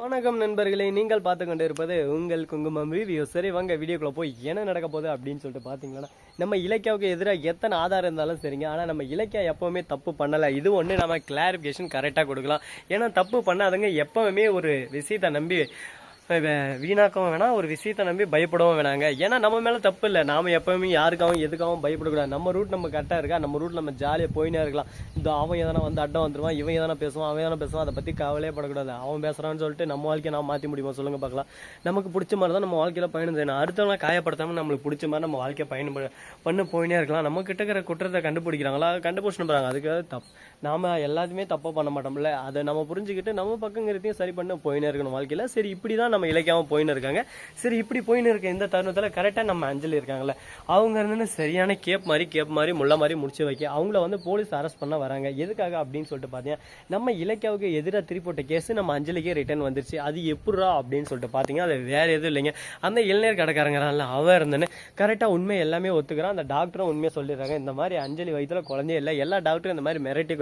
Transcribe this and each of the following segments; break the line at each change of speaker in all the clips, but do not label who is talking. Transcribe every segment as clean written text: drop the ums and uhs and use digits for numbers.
வணக்கம் நண்பர்களே, நீங்கள் பார்த்து கொண்டு இருப்பது உங்கள் குங்குமம் ரிவ்யூ. சரி வாங்க வீடியோக்குள்ள போய் என்ன நடக்க போகுது அப்படின்னு சொல்லிட்டு பார்த்தீங்கன்னா, நம்ம இலக்கியாவுக்கு எதிராக எத்தனை ஆதாரம் இருந்தாலும் சரிங்க, ஆனால் நம்ம இலக்கியா எப்போவுமே தப்பு பண்ணலை. இது ஒன்று நம்ம கிளாரிஃபிகேஷன் கரெக்டாக கொடுக்கலாம். ஏன்னா தப்பு பண்ணாதவங்க எப்போவுமே ஒரு விஷயத்தை நம்பி வீணாக்கவும் வேணாம், ஒரு விஷயத்தை நம்பி பயப்படவும் வேணாங்க. ஏன்னா நம்ம மேலே தப்பு இல்லை. நாம் எப்போவுமே யாருக்காகவும் எதுக்காகவும் பயப்படக்கூடாது. நம்ம ரூட் நம்ம கரெக்டாக இருக்கா, நம்ம ரூட் நம்ம ஜாலியாக போயினே இருக்கலாம். இந்த அவன் எதனா வந்து அட்டம் வந்துடுவான், இவன் எதனா பேசுவான், அவன் எதனா பேசுவான், அதை பற்றி கவலையே படக்கூடாது. அவன் பேசுகிறான்னு சொல்லிட்டு நம்ம வாழ்க்கையை நாம் மாற்றி முடியுமா சொல்லுங்கள் பார்க்கலாம். நமக்கு பிடிச்ச மாதிரி தான் நம்ம வாழ்க்கையில் பயணம் செய்யணும். அடுத்தவங்க காயப்படுத்தாமல் நம்மளுக்கு பிடிச்ச மாதிரி நம்ம வாழ்க்கையை பயணம் பண்ண போயினே இருக்கலாம். நம்ம கிட்ட இருக்கிற குற்றத்தை கண்டுபிடிக்கிறாங்களா, கண்டுபிடிச்சுன்னு போகிறாங்க. அதுக்கு தப்பு நாம் எல்லாத்தையுமே தப்பாக பண்ண மாட்டோம்ல. அதை நம்ம புரிஞ்சுக்கிட்டு நம்ம பக்கங்கிறதையும் சரி பண்ண போயினே இருக்கணும் வாழ்க்கையில். சரி, இப்படி தான் நம்ம இலக்கியாவும் போயின்னு இருக்காங்க. சரி, இப்படி போயின்னு இருக்க இந்த தருணத்தில் கரெக்டாக நம்ம அஞ்சலி இருக்காங்களே, அவங்க இருந்து சரியான கேப் மாதிரி முள்ள மாதிரி முடிச்சு வைக்க அவங்கள வந்து போலீஸ் அரெஸ்ட் பண்ண வராங்க. எதுக்காக அப்படின்னு சொல்லிட்டு பார்த்தீங்கன்னா, நம்ம இலக்கியாவுக்கு எதிராக திருப்போட்ட கேஸ் நம்ம அஞ்சலிக்கே ரிட்டர்ன் வந்துருச்சு. அது எப்படா அப்படின்னு சொல்லிட்டு பார்த்தீங்கன்னா, அது வேற எதுவும் இல்லைங்க. அந்த இளைஞர் கடைக்காரங்கிறான்ல, அவன் இருந்தேன்னு கரெக்டாக உண்மை எல்லாமே ஒத்துக்கிறான். அந்த டாக்டரும் உண்மையை சொல்லிடுறாங்க. இந்த மாதிரி அஞ்சலி வயிற்றுல குழந்தையே இல்லை, எல்லா டாக்டரும் இந்த மாதிரி மிரட்டி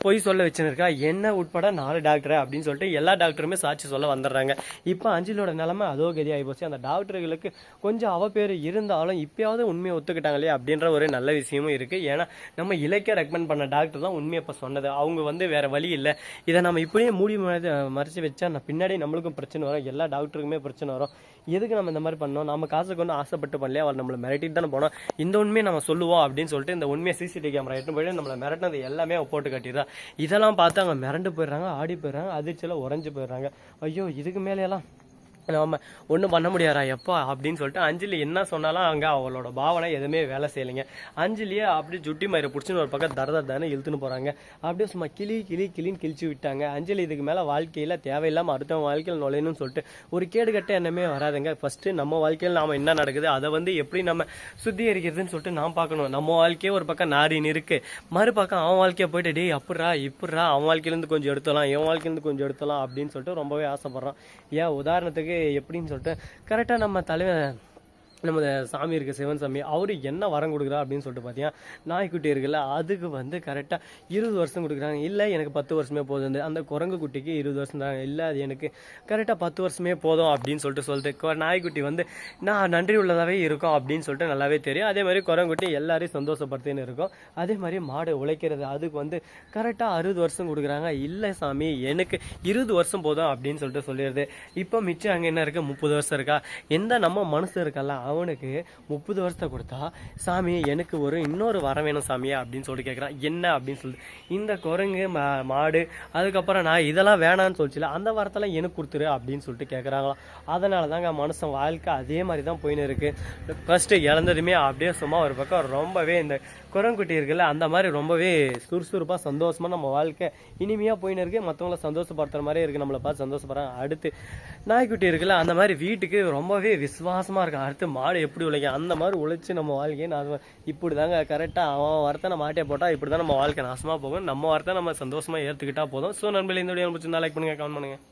பொய் சொல்ல வச்சுருக்கா, என்ன உட்பட 4 டாக்டர் அப்படின்னு சொல்லிட்டு எல்லா டாக்டருமே சாட்சி சொல்ல வந்துடுறாங்க. இப்போ அஞ்சலியோட நிலைமை அதோ கதி ஆகி போச்சு. அந்த டாக்டர்களுக்கு கொஞ்சம் அவ பேர் இருந்தாலும் இப்பயாவது உண்மையை ஒத்துக்கிட்டாங்களே அப்படின்ற ஒரு நல்ல விஷயமும் இருக்கு. ஏன்னா நம்ம இலக்கிய ரெக்கமெண்ட் பண்ண டாக்டர் தான் உண்மையை இப்போ சொன்னது. அவங்க வந்து வேற வழி இல்லை. இதை நம்ம இப்படியே மூடி மறைச்சு வச்சா பின்னாடி நம்மளுக்கும் பிரச்சனை வரும், எல்லா டாக்டருக்குமே பிரச்சனை வரும். எதுக்கு நம்ம இந்த மாதிரி பண்ணோம், நம்ம காசு கொண்டு ஆசைப்பட்டு பண்ணலையே, அவர் நம்மளை மிரட்டிட்டு தானே போனோம். இந்த உண்மையை நம்ம சொல்லுவோம் அப்படின்னு சொல்லிட்டு இந்த உண்மையை சிசிடிவி கேமரா எடுத்து போயிட்டு நம்மளை மிரட்டினது எல்லாமே போட்டு கட்டிடுறா. இதெல்லாம் பார்த்து அவங்க மிரண்டு போயிடுறாங்க, ஆடி போயிடுறாங்க, அதிர்ச்சியில் உறைஞ்சு போயிடுறாங்க. ஐயோ, இதுக்கு மேலேயெல்லாம் நம்ம ஒன்றும் பண்ண முடியாதா எப்பா அப்படின்னு சொல்லிட்டு அஞ்சலி என்ன சொன்னாலும் அங்கே அவளோட பாவனை எதுவுமே வேலை செய்யலைங்க. அஞ்சலியை அப்படி ஜுட்டி மயிரை பிடிச்சின்னு ஒரு பக்கம் தரதானே இழுத்துன்னு போகிறாங்க. அப்படியே சும்மா கிளின்னு கிழிச்சு விட்டாங்க. அஞ்சலி இதுக்கு மேலே வாழ்க்கையில் தேவையில்லாமல் அடுத்தவங்க வாழ்க்கையில் நுழையணும்னு சொல்லிட்டு ஒரு கேடுகட்ட எண்ணமே வராதுங்க. ஃபஸ்ட்டு நம்ம வாழ்க்கையில் நாம் என்ன நடக்குது அதை வந்து எப்படி நம்ம சுத்திகரிக்கிறதுன்னு சொல்லிட்டு நாம் பார்க்கணும். நம்ம வாழ்க்கையே ஒரு பக்கம் நாரின்னு இருக்கு, மறுபக்கம் அவன் வாழ்க்கையை போயிட்டு டே அப்படிரா இப்படிரா அவன் வாழ்க்கையிலேருந்து கொஞ்சம் எடுத்தலாம், என் வாழ்க்கையிலேருந்து கொஞ்சம் எடுத்தலாம் அப்படின்னு சொல்லிட்டு ரொம்பவே ஆசைப்படுறான். ஏன் உதாரணத்துக்கு எப்படின்னு சொல்லிட்டு கரெக்டாக நம்ம தலைவர் நம்ம சாமி இருக்குது சிவன் சாமி, அவரு என்ன வரம் கொடுக்குறா அப்படின்னு சொல்லிட்டு பார்த்தீங்கன்னா, நாய்க்குட்டி இருக்குல்ல அதுக்கு வந்து கரெக்டாக 20 வருஷம் கொடுக்குறாங்க. இல்லை எனக்கு 10 வருஷமே போதும். அந்த குரங்கு குட்டிக்கு 20 வருஷம் தாங்க. இல்லை அது எனக்கு கரெக்டாக 10 வருஷமே போதும் அப்படின்னு சொல்லிட்டு நாய்க்குட்டி வந்து நான் நன்றி உள்ளதாகவே இருக்கும் அப்படின்னு சொல்லிட்டு நல்லாவே தெரியும். அதே மாதிரி குரங்குட்டி எல்லாரையும் சந்தோஷப்படுத்தின்னு இருக்கும். அதே மாதிரி மாடு உழைக்கிறது அதுக்கு வந்து கரெக்டாக 60 வருஷம் கொடுக்குறாங்க. இல்லை சாமி எனக்கு 20 வருஷம் போதும் அப்படின்னு சொல்லிட்டு சொல்லிடுது. இப்போ மிச்சம் அங்கே என்ன இருக்குது, 30 வருஷம் இருக்கா. எந்த நம்ம மனசு இருக்கಲ್ಲ அவனுக்கு 30 வருஷத்தை கொடுத்தா, சாமி எனக்கு இன்னொரு வரம் வேணும் சாமியா அப்படின்னு சொல்லிட்டு கேட்குறான். என்ன அப்படின்னு சொல்லிட்டு, இந்த குரங்கு மாடு அதுக்கப்புறம் நான் இதெல்லாம் வேணான்னு சொல்லிச்சுல, அந்த வரத்தெல்லாம் எனக்கு கொடுத்துரு அப்படின்னு சொல்லிட்டு கேட்குறாங்களாம். அதனால தாங்க மனுஷன் வாழ்க்கை அதே மாதிரி தான் போயின்னு இருக்கு. ஃபர்ஸ்ட் இழந்ததுமே அப்படியே சும்மா ஒரு பக்கம் ரொம்பவே இந்த குரங்குட்டி இருக்குல்ல அந்த மாதிரி ரொம்பவே சுறுசுறுப்பாக சந்தோஷமாக நம்ம வாழ்க்கை இனிமையாக போயின்னு இருக்கு. மற்றவங்கள சந்தோஷப்படுத்துற மாதிரி இருக்குது, நம்மளை பார்த்து சந்தோஷப்படுறாங்க. அடுத்து நாய்க்குட்டி இருக்குல்ல அந்த மாதிரி வீட்டுக்கு ரொம்பவே விசுவாசமாக இருக்கும். அடுத்து மாடு எப்படி உழைக்கும் அந்த மாதிரி உழைச்சி நம்ம வாழ்க்கையை நான் இப்படி தாங்க கரெக்டாக அவன் வார்த்தை நம்ம மாட்டே போட்டால் இப்படி தான் நம்ம வாழ்க்கை நாசமாக போகும். நம்ம வார்த்தை நம்ம சந்தோஷமாக ஏற்றுக்கிட்டா போதும். ஸோ நண்பர்களே, இந்த வீடியோ பிடிச்சிருந்தா லைக் பண்ணுங்கள், கமெண்ட் பண்ணுங்கள்.